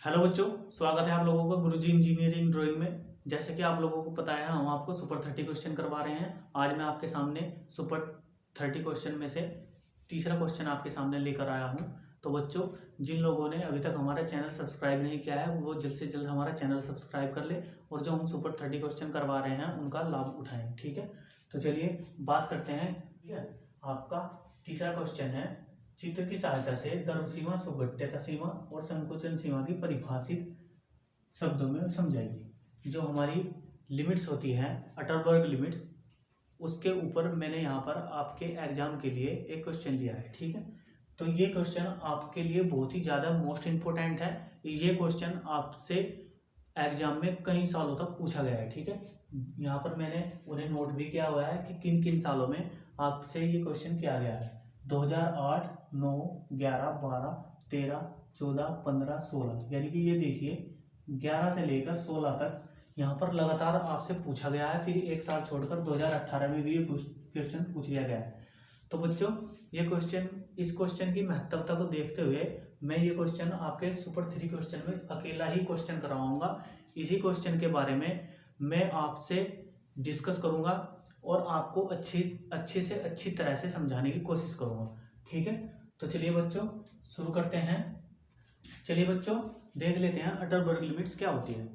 Hello बच्चों, स्वागत है आप लोगों का गुरुजी इंजीनियरिंग ड्राइंग में। जैसे कि आप लोगों को पता है, हम आपको सुपर 30 क्वेश्चन करवा रहे हैं। आज मैं आपके सामने सुपर 30 क्वेश्चन में से तीसरा क्वेश्चन आपके सामने लेकर आया हूं। तो बच्चों, जिन लोगों ने अभी तक हमारा चैनल सब्सक्राइब नहीं किया है वो जल्द से जल्द हमारा चैनल सब्सक्राइब कर ले और जो हम सुपर 30 क्वेश्चन करवा रहे हैं उनका लाभ उठाएं। ठीक है, तो चलिए बात करते हैं। ठीक है, आपका तीसरा क्वेश्चन है, चित्र की सहायता से द्रव सीमा, सुगठ्यता सीमा और संकुचन सीमा की परिभाषित शब्दों में समझाइए। जो हमारी लिमिट्स होती हैं, अटरबर्ग लिमिट्स, उसके ऊपर मैंने यहाँ पर आपके एग्जाम के लिए एक क्वेश्चन लिया है। ठीक है, तो ये क्वेश्चन आपके लिए बहुत ही ज़्यादा मोस्ट इम्पोर्टेंट है। ये क्वेश्चन आपसे एग्जाम में कई सालों तक पूछा गया है। ठीक है, यहाँ पर मैंने उन्हें नोट भी किया हुआ है कि किन किन सालों में आपसे ये क्वेश्चन किया गया है। 2008, 9, 11, 12, 13, 14, 15, 16, यानी कि ये देखिए 11 से लेकर 16 तक यहाँ पर लगातार आपसे पूछा गया है। फिर एक साल छोड़कर 2018 में भी ये क्वेश्चन पूछ लिया गया है। तो बच्चों, इस क्वेश्चन की महत्वता को देखते हुए मैं ये क्वेश्चन आपके सुपर 3 क्वेश्चन में अकेला ही क्वेश्चन करवाऊंगा। इसी क्वेश्चन के बारे में मैं आपसे डिस्कस करूंगा और आपको अच्छी तरह से समझाने की कोशिश करूंगा। ठीक है, तो चलिए बच्चों शुरू करते हैं। चलिए बच्चों, देख लेते हैं अटरबर्ग लिमिट्स क्या होती है।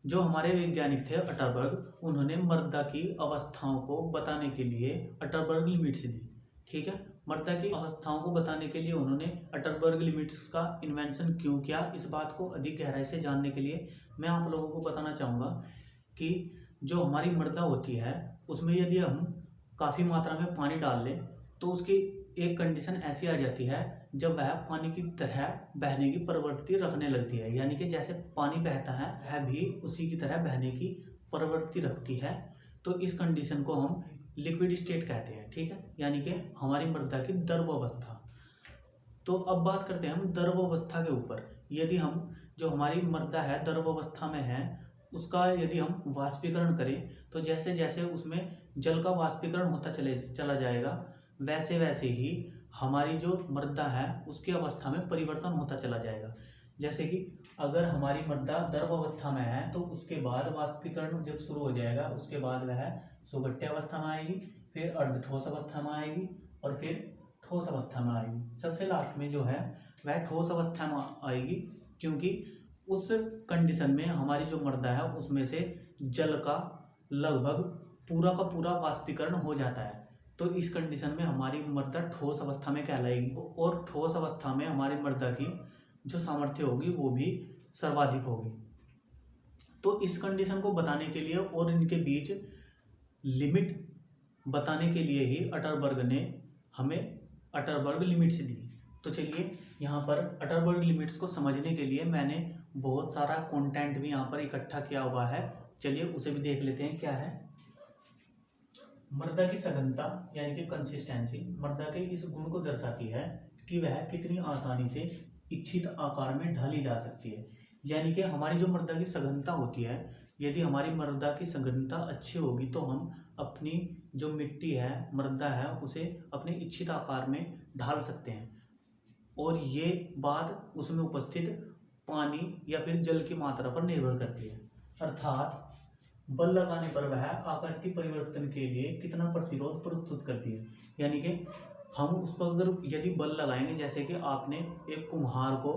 जो हमारे वैज्ञानिक थे अटरबर्ग, उन्होंने मृदा की अवस्थाओं को बताने के लिए अटरबर्ग लिमिट्स दी। ठीक है, मृदा की अवस्थाओं को बताने के लिए उन्होंने अटरबर्ग लिमिट्स का इन्वेंशन क्यों किया, इस बात को अधिक गहराई से जानने के लिए मैं आप लोगों को बताना चाहूँगा कि जो हमारी मृदा होती है उसमें यदि हम काफ़ी मात्रा में पानी डाल लें तो उसकी एक कंडीशन ऐसी आ जाती है जब वह पानी की तरह बहने की प्रवृत्ति रखने लगती है। यानी कि जैसे पानी बहता है वह भी उसी की तरह बहने की प्रवृत्ति रखती है। तो इस कंडीशन को हम लिक्विड स्टेट कहते हैं। ठीक है, यानी कि हमारी मृदा की द्रव अवस्था। तो अब बात करते हैं हम द्रव अवस्था के ऊपर। यदि हम जो हमारी मृदा है द्रव अवस्था में है उसका यदि हम वाष्पीकरण करें तो जैसे जैसे उसमें जल का वाष्पीकरण होता चला जाएगा वैसे वैसे ही हमारी जो मृदा है उसकी अवस्था में परिवर्तन होता चला जाएगा। जैसे कि अगर हमारी मृदा द्रव अवस्था में है तो उसके बाद वाष्पीकरण जब शुरू हो जाएगा उसके बाद वह सुगठ्य अवस्था में आएगी, फिर अर्धठोस अवस्था में आएगी और फिर ठोस अवस्था में आएगी। सबसे लास्ट में जो है वह ठोस अवस्था में आएगी, क्योंकि उस कंडीशन में हमारी जो मृदा है उसमें से जल का लगभग पूरा का पूरा वाष्पीकरण हो जाता है। तो इस कंडीशन में हमारी मृदा ठोस अवस्था में कहलाएगी और ठोस अवस्था में हमारी मृदा की जो सामर्थ्य होगी वो भी सर्वाधिक होगी। तो इस कंडीशन को बताने के लिए और इनके बीच लिमिट बताने के लिए ही अटरबर्ग ने हमें अटरबर्ग लिमिट्स दी। तो चलिए यहाँ पर अटरबर्ग लिमिट्स को समझने के लिए मैंने बहुत सारा कंटेंट भी यहाँ पर इकट्ठा किया हुआ है। चलिए उसे भी देख लेते हैं क्या है। मृदा की सघनता यानी कि कंसिस्टेंसी मृदा के इस गुण को दर्शाती है कि वह कितनी आसानी से इच्छित आकार में ढाली जा सकती है। यानी कि हमारी जो मृदा की सघनता होती है, यदि हमारी मृदा की सघनता अच्छी होगी तो हम अपनी जो मिट्टी है, मृदा है, उसे अपने इच्छित आकार में ढाल सकते हैं। और ये बात उसमें उपस्थित पानी या फिर जल की मात्रा पर निर्भर करती है। अर्थात बल लगाने पर वह आकृति परिवर्तन के लिए कितना प्रतिरोध प्रस्तुत करती है। यानी कि हम उस पर अगर यदि बल लगाएंगे, जैसे कि आपने एक कुम्हार को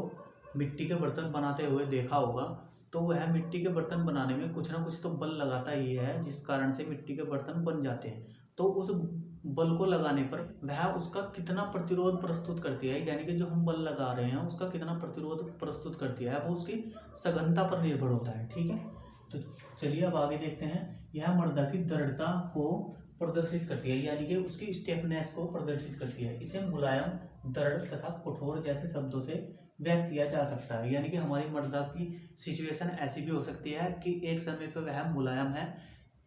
मिट्टी के बर्तन बनाते हुए देखा होगा, तो वह मिट्टी के बर्तन बनाने में कुछ ना कुछ तो बल लगाता ही है जिस कारण से मिट्टी के बर्तन बन जाते हैं। तो उस बल को लगाने पर वह उसका कितना प्रतिरोध प्रस्तुत करती है, यानी कि जो हम बल लगा रहे हैं उसका कितना प्रतिरोध प्रस्तुत करती है, वो उसकी सघनता पर निर्भर होता है। ठीक है, तो चलिए अब आगे देखते हैं। यह मृदा की दृढ़ता को प्रदर्शित करती है, यानी कि उसकी स्टेफनेस को प्रदर्शित करती है। इसे मुलायम, दृढ़ तथा कठोर जैसे शब्दों से व्यक्त किया जा सकता है। यानी कि हमारी मृदा की सिचुएशन ऐसी भी हो सकती है कि एक समय पे वह मुलायम है,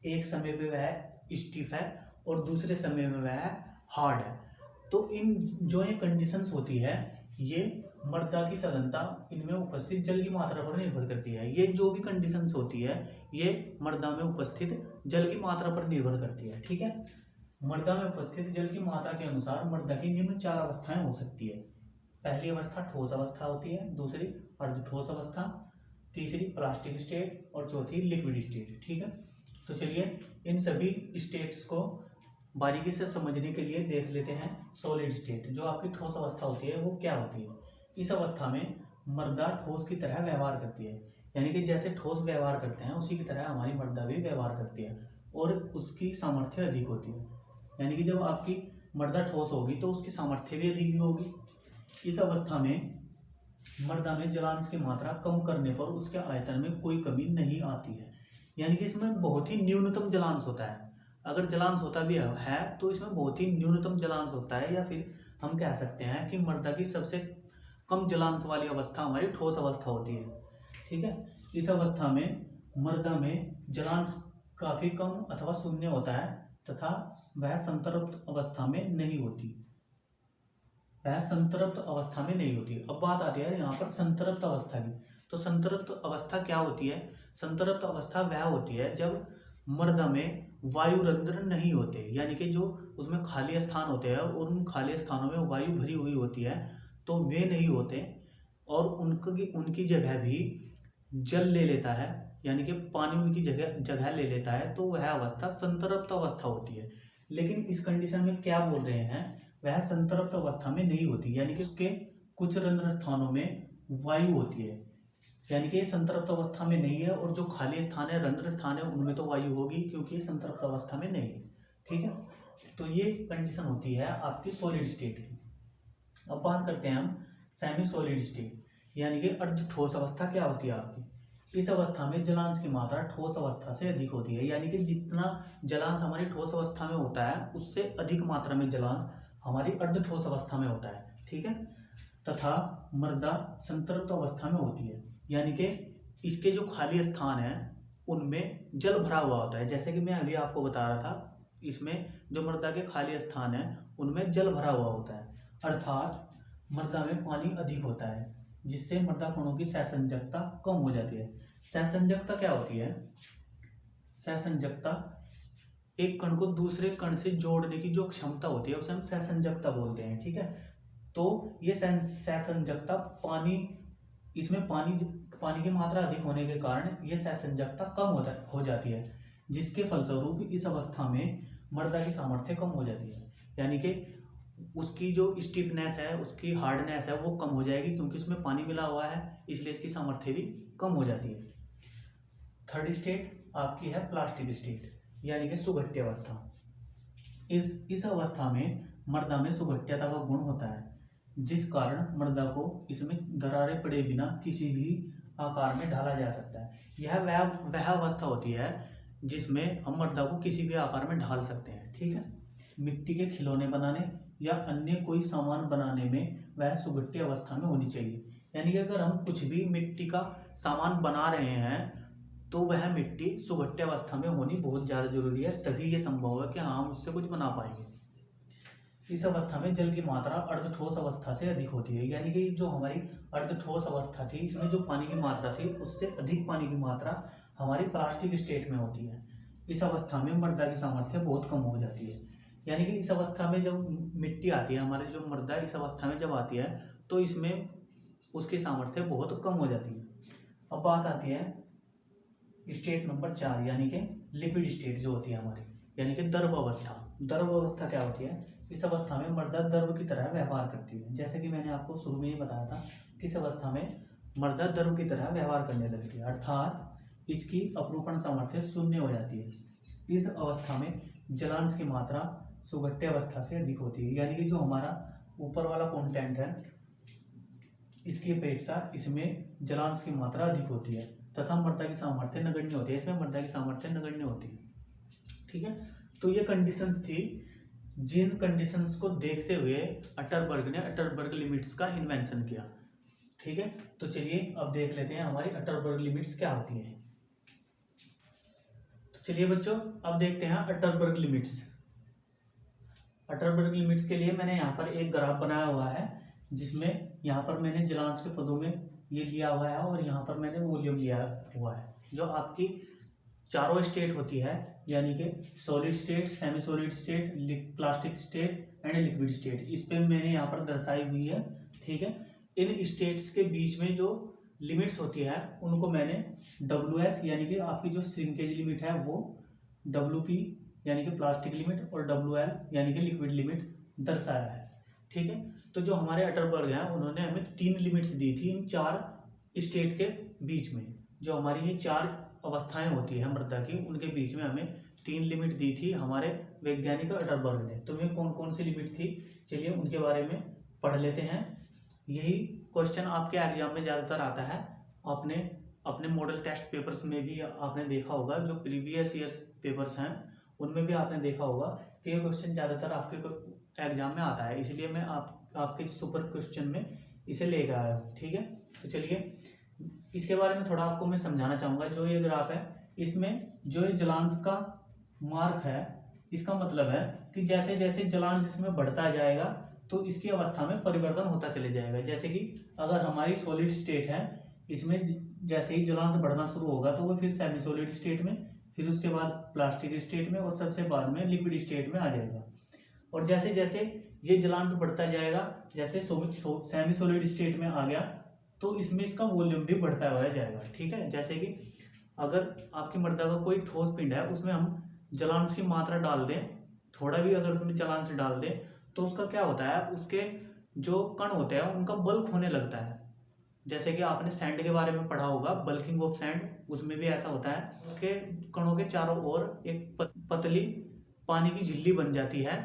एक समय पे वह स्टिफ है और दूसरे समय में वह हार्ड है। तो इन जो ये कंडीशंस होती है ये मृदा की सघनता, इनमें उपस्थित जल की मात्रा पर निर्भर करती है। ये जो भी कंडीशंस होती है ये मृदा में उपस्थित जल की मात्रा पर निर्भर करती है। ठीक है, मृदा में उपस्थित जल की मात्रा के अनुसार मृदा की निम्न 4 अवस्थाएं हो सकती है। पहली अवस्था ठोस अवस्था होती है, दूसरी अर्ध ठोस अवस्था, तीसरी प्लास्टिक स्टेट और चौथी लिक्विड स्टेट। ठीक है, तो चलिए इन सभी स्टेट्स को बारीकी से समझने के लिए देख लेते हैं। सॉलिड स्टेट जो आपकी ठोस अवस्था होती है वो क्या होती है। इस अवस्था में मृदा ठोस की तरह व्यवहार करती है, यानी कि जैसे ठोस व्यवहार करते हैं उसी की तरह हमारी मृदा भी व्यवहार करती है और उसकी सामर्थ्य अधिक होती है। यानी कि जब आपकी मृदा ठोस होगी तो उसकी सामर्थ्य भी अधिक होगी। इस अवस्था में मृदा में जलांश की मात्रा कम करने पर उसके आयतन में कोई कमी नहीं आती है, यानी कि इसमें बहुत ही न्यूनतम जलांश होता है। अगर जलांश होता भी है तो इसमें बहुत ही न्यूनतम जलांश होता है, या फिर हम कह सकते हैं कि मृदा की सबसे कम जलांश वाली अवस्था हमारी ठोस अवस्था होती है। ठीक है, इस अवस्था में मृदा में जलांश काफी कम अथवा शून्य होता है तथा वह संतृप्त अवस्था में नहीं होती, वह संतृप्त अवस्था में नहीं होती। अब बात आती है यहाँ पर संतृप्त अवस्था की। तो संतृप्त अवस्था क्या होती है? संतृप्त अवस्था वह होती है जब मृदा में वायु रंध्र नहीं होते, यानी कि जो उसमें खाली स्थान होते हैं और उन खाली स्थानों में वायु भरी हुई होती है तो वे नहीं होते और उनकी जगह भी जल ले लेता है, यानी कि पानी उनकी जगह ले लेता है, तो वह अवस्था संतृप्त अवस्था होती है। लेकिन इस कंडीशन में क्या बोल रहे हैं, वह संतृप्त अवस्था में नहीं होती, यानी कि उसके कुछ रंध्र स्थानों में वायु होती है, यानी कि संतृप्त अवस्था में नहीं है और जो खाली स्थान है रंध्र स्थान है उनमें तो वायु होगी क्योंकि ये संतृप्त अवस्था में नहीं है। ठीक है, तो ये कंडीशन होती है आपकी सॉलिड स्टेट की। अब बात करते हैं हम सेमी सॉलिड स्टेट, यानी कि अर्ध ठोस अवस्था क्या होती है आपकी। इस अवस्था में जलांश की मात्रा ठोस अवस्था से अधिक होती है, यानी कि जितना जलांश हमारी ठोस अवस्था में होता है उससे अधिक मात्रा में जलांश हमारी अर्ध ठोस अवस्था में होता है। ठीक है, तथा मृदा संतृप्त अवस्था में होती है, यानी कि इसके जो खाली स्थान है उनमें जल भरा हुआ होता है। जैसे कि मैं अभी आपको बता रहा था, इसमें जो मृदा के खाली स्थान है उनमें जल भरा हुआ होता है, अर्थात मृदा में पानी अधिक होता है, जिससे मृदा कणों की सहसंजकता कम हो जाती है। सहसंजकता क्या होती है? सहसंजकता एक कण को दूसरे कण से जोड़ने की जो क्षमता होती है उसे हम सहसंजकता बोलते हैं। ठीक है, तो ये सहसंजकता इसमें पानी की मात्रा अधिक होने के कारण ये सहसंजकता कम हो जाती है, जिसके फलस्वरूप इस अवस्था में मृदा की सामर्थ्य कम हो जाती है, यानी कि उसकी जो स्टिफनेस है उसकी हार्डनेस है वो कम हो जाएगी क्योंकि उसमें पानी मिला हुआ है, इसलिए इसकी सामर्थ्य भी कम हो जाती है। थर्ड स्टेट आपकी है प्लास्टिक स्टेट, यानी कि सुगठ्य अवस्था। इस अवस्था में मृदा में सुगठ्यता का गुण होता है, जिस कारण मृदा को इसमें दरारें पड़े बिना किसी भी आकार में ढाला जा सकता है। यह वह अवस्था होती है जिसमें हम मृदा को किसी भी आकार में ढाल सकते हैं। ठीक है, मिट्टी के खिलौने बनाने या अन्य कोई सामान बनाने में वह सुगठ्य अवस्था में होनी चाहिए, यानी कि अगर हम कुछ भी मिट्टी का सामान बना रहे हैं तो वह मिट्टी सुगठ्य अवस्था में होनी बहुत ज़्यादा जरूरी है, तभी ये संभव है कि हाँ हम उससे कुछ बना पाएंगे। इस अवस्था में जल की मात्रा अर्ध ठोस अवस्था से अधिक होती है, यानी कि जो हमारी अर्ध ठोस अवस्था थी इसमें जो पानी की मात्रा थी उससे अधिक पानी की मात्रा हमारी प्लास्टिक स्टेट में होती है। इस अवस्था में मृदा की सामर्थ्य बहुत कम हो जाती है, यानी कि इस अवस्था में जब मिट्टी आती है, हमारी जो मृदा इस अवस्था में जब आती है तो इसमें उसकी सामर्थ्य बहुत कम हो जाती है। अब बात आती है स्टेट नंबर 4, यानी कि लिक्विड स्टेट जो होती है हमारी, यानी कि द्रव अवस्था। द्रव अवस्था क्या होती है? इस अवस्था में मृदा द्रव की तरह व्यवहार करती है, जैसे कि मैंने आपको शुरू में ही बताया था कि इस अवस्था में मृदा द्रव की तरह व्यवहार करने लगती है, अर्थात इसकी अपरूपण सामर्थ्य शून्य हो जाती है। इस अवस्था में जलांश की मात्रा सुगठ्य अवस्था से अधिक होती है, यानी कि जो हमारा ऊपर वाला कंटेंट है इसकी अपेक्षा इसमें जलांश की मात्रा अधिक होती है तथा मृदा की सामर्थ्य नगण्य होती है, इसमें मृदा की सामर्थ्य नगण्य होती है। ठीक है, तो ये कंडीशंस थी, जिन कंडीशंस को देखते हुए अटरबर्ग ने अटरबर्ग लिमिट्स का इन्वेंशन किया। ठीक है, तो चलिए अब देख लेते हैं हमारी अटरबर्ग लिमिट्स क्या होती हैं। तो चलिए बच्चों अब देखते हैं अटरबर्ग लिमिट्स। अटरबर्ग लिमिट्स के लिए मैंने यहाँ पर एक ग्राफ बनाया हुआ है, जिसमें यहाँ पर मैंने जलांश के पदों में ये लिया हुआ है और यहाँ पर मैंने वॉल्यूम लिया हुआ है। जो आपकी चारों स्टेट होती है, यानी कि solid state, semi solid state, plastic state and liquid state, इस पे मैंने यहाँ पर दर्शाई हुई है। ठीक है, इन स्टेट्स के बीच में जो लिमिट्स होती है उनको मैंने WS यानी कि आपकी जो श्रिंकेज लिमिट है वो, WP यानी कि प्लास्टिक लिमिट और WL यानी कि लिक्विड लिमिट दर्शाया है। ठीक है, तो जो हमारे अटरबर्ग हैं उन्होंने हमें 3 लिमिट्स दी थी इन 4 स्टेट के बीच में। जो हमारी ये 4 अवस्थाएं होती है मृदा की, उनके बीच में हमें 3 लिमिट दी थी हमारे वैज्ञानिक अटरबर्ग ने। तो वे कौन कौन सी लिमिट थी, चलिए उनके बारे में पढ़ लेते हैं। यही क्वेश्चन आपके एग्जाम में ज़्यादातर आता है। आपने अपने मॉडल टेस्ट पेपर्स में भी आपने देखा होगा, जो प्रीवियस ईयर्स पेपर्स हैं उनमें भी आपने देखा होगा कि ये क्वेश्चन ज़्यादातर आपके एग्जाम में आता है, इसलिए मैं आपके सुपर क्वेश्चन में इसे लेकर आया हूँ। ठीक है, तो चलिए इसके बारे में थोड़ा आपको मैं समझाना चाहूँगा। जो ये ग्राफ है इसमें जो ये जलांश का मार्क है, इसका मतलब है कि जैसे जैसे जलांश इसमें बढ़ता जाएगा तो इसकी अवस्था में परिवर्तन होता चले जाएगा। जैसे कि अगर हमारी सॉलिड स्टेट है, इसमें जैसे ही जलांश बढ़ना शुरू होगा तो वो फिर सेमी सॉलिड स्टेट में, फिर उसके बाद प्लास्टिक स्टेट में और सबसे बाद में लिक्विड स्टेट में आ जाएगा। और जैसे जैसे ये जलांश बढ़ता जाएगा, जैसे सेमी सॉलिड स्टेट में आ गया तो इसमें इसका वॉल्यूम भी बढ़ता हुआ जाएगा। ठीक है, जैसे कि अगर आपकी मृदा का कोई ठोस पिंड है उसमें हम जलांश की मात्रा डाल दें, थोड़ा भी अगर उसमें जलांश डाल दें तो उसका क्या होता है, उसके जो कण होते हैं उनका बल्क होने लगता है। जैसे कि आपने सैंड के बारे में पढ़ा होगा, बल्किंग ऑफ सैंड, उसमें भी ऐसा होता है। उसके कणों के चारों ओर एक पतली पानी की झिल्ली बन जाती है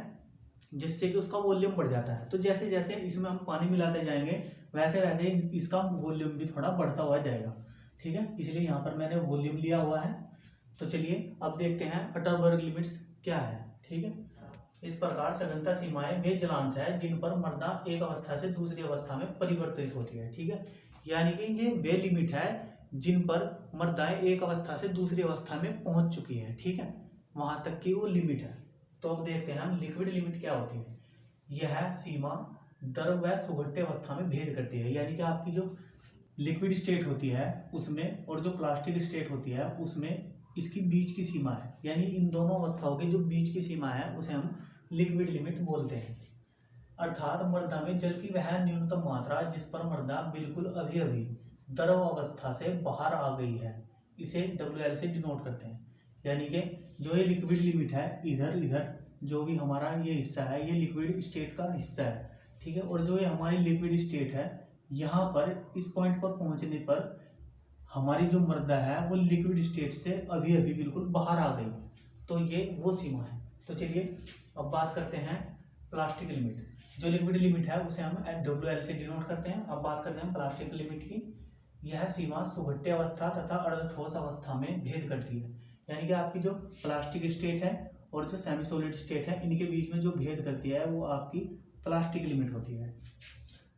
जिससे कि उसका वॉल्यूम बढ़ जाता है। तो जैसे जैसे इसमें हम पानी मिलाते जाएंगे वैसे वैसे इसका वॉल्यूम भी थोड़ा बढ़ता हुआ जाएगा। ठीक है, इसलिए यहाँ पर मैंने वॉल्यूम लिया हुआ है। तो चलिए अब देखते हैं अटरबर्ग लिमिट्स क्या है। ठीक है, इस प्रकार सघनता सीमाएं वे जलांश है जिन पर मृदा एक अवस्था से दूसरी अवस्था में परिवर्तित होती है। ठीक है, यानी कि ये वे लिमिट है जिन पर मृदाएं एक अवस्था से दूसरी अवस्था में पहुंच चुकी है। ठीक है, वहां तक की वो लिमिट है। तो अब देखते हैं हम लिक्विड लिमिट क्या होती है। यह सीमा द्रव व सुघट्य अवस्था में भेद करती है। यानी कि आपकी जो लिक्विड स्टेट होती है उसमें और जो प्लास्टिक स्टेट होती है उसमें इसकी बीच की सीमा है, यानी इन दोनों अवस्थाओं के जो बीच की सीमा है उसे हम लिक्विड लिमिट बोलते हैं। अर्थात मृदा में जल की वह न्यूनतम मात्रा जिस पर मृदा बिल्कुल अभी अभी द्रव अवस्था से बाहर आ गई है, इसे WL से डिनोट करते हैं। यानी कि जो ये लिक्विड लिमिट है, इधर इधर जो भी हमारा ये हिस्सा है ये लिक्विड स्टेट का हिस्सा है। ठीक है, और जो ये हमारी लिक्विड स्टेट है यहाँ पर इस पॉइंट पर पहुंचने पर हमारी जो मृदा है वो लिक्विड स्टेट से अभी अभी बिल्कुल बाहर आ गई। तो ये वो सीमा है। तो चलिए अब बात करते हैं प्लास्टिक लिमिट। जो लिक्विड लिमिट है उसे हम WL से डिनोट करते हैं। अब बात करते हैं प्लास्टिक लिमिट की। यह सीमा सुघट्य अवस्था तथा अर्धठोस अवस्था में भेद करती है। यानी कि आपकी जो प्लास्टिक स्टेट है और जो सेमी सॉलिड स्टेट है इनके बीच में जो भेद करती है वो आपकी प्लास्टिक लिमिट होती है।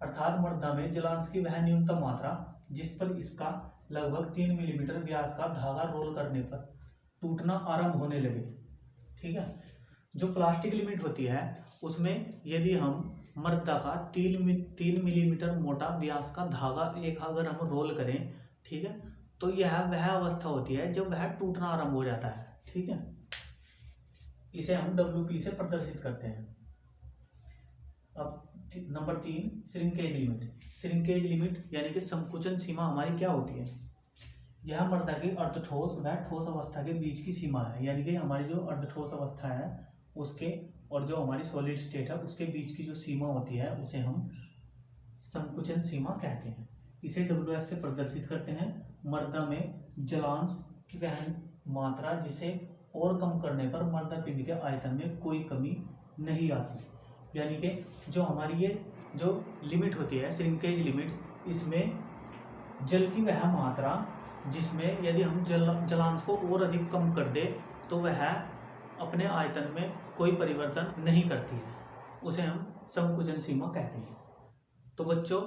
अर्थात मृदा में जलांश की वह न्यूनतम मात्रा जिस पर इसका लगभग 3 मिलीमीटर व्यास का धागा रोल करने पर टूटना आरंभ होने लगे। ठीक है, जो प्लास्टिक लिमिट होती है उसमें यदि हम मृदा का 3 मिलीमीटर मोटा व्यास का धागा एक अगर हम रोल करें, ठीक है, तो यह वह अवस्था होती है जब वह टूटना आरंभ हो जाता है। ठीक है, इसे हम WP से प्रदर्शित करते हैं। अब number 3 shrinkage limit. Shrinkage limit यानी कि संकुचन सीमा हमारी क्या होती है। यह मृदा की अर्धठोस व ठोस अवस्था के बीच की सीमा है। यानी कि हमारी जो अर्धठोस अवस्था है उसके और जो हमारी सॉलिड स्टेट है उसके बीच की जो सीमा होती है उसे हम संकुचन सीमा कहते हैं। इसे WS से प्रदर्शित करते हैं। मृदा में जलांश की वह मात्रा जिसे और कम करने पर मृदा पिंड के आयतन में कोई कमी नहीं आती। यानी कि जो हमारी ये जो लिमिट होती है श्रिंकेज लिमिट, इसमें जल की वह मात्रा जिसमें यदि हम जलांश को और अधिक कम कर दे तो वह अपने आयतन में कोई परिवर्तन नहीं करती है, उसे हम संकुचन सीमा कहते हैं। तो बच्चों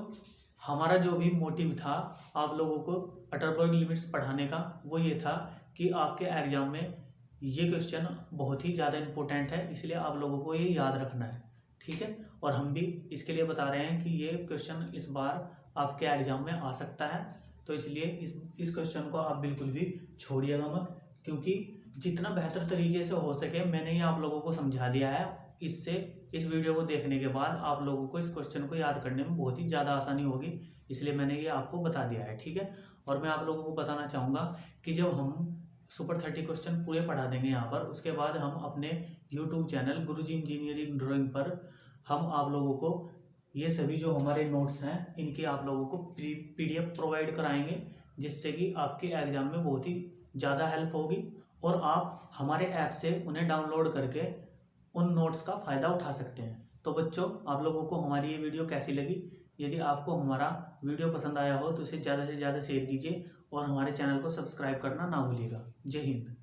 हमारा जो भी मोटिव था आप लोगों को अटरबर्ग लिमिट्स पढ़ाने का वो ये था कि आपके एग्जाम में ये क्वेश्चन बहुत ही ज़्यादा इम्पोर्टेंट है, इसलिए आप लोगों को ये याद रखना है। ठीक है, और हम भी इसके लिए बता रहे हैं कि ये क्वेश्चन इस बार आपके एग्जाम में आ सकता है, तो इसलिए इस क्वेश्चन को आप बिल्कुल भी छोड़िएगा मत, क्योंकि जितना बेहतर तरीके से हो सके मैंने ये आप लोगों को समझा दिया है। इससे इस वीडियो को देखने के बाद आप लोगों को इस क्वेश्चन को याद करने में बहुत ही ज़्यादा आसानी होगी, इसलिए मैंने ये आपको बता दिया है, ठीक है। और मैं आप लोगों को बताना चाहूँगा कि जब हम सुपर 30 क्वेश्चन पूरे पढ़ा देंगे यहाँ पर, उसके बाद हम अपने यूट्यूब चैनल गुरुजी इंजीनियरिंग ड्राइंग पर हम आप लोगों को ये सभी जो हमारे नोट्स हैं इनकी आप लोगों को PDF प्रोवाइड कराएंगे, जिससे कि आपके एग्ज़ाम में बहुत ही ज़्यादा हेल्प होगी और आप हमारे ऐप से उन्हें डाउनलोड करके उन नोट्स का फ़ायदा उठा सकते हैं। तो बच्चों, आप लोगों को हमारी ये वीडियो कैसी लगी? यदि आपको हमारा वीडियो पसंद आया हो तो इसे ज़्यादा से ज़्यादा शेयर कीजिए और हमारे चैनल को सब्सक्राइब करना ना भूलिएगा। जय हिंद।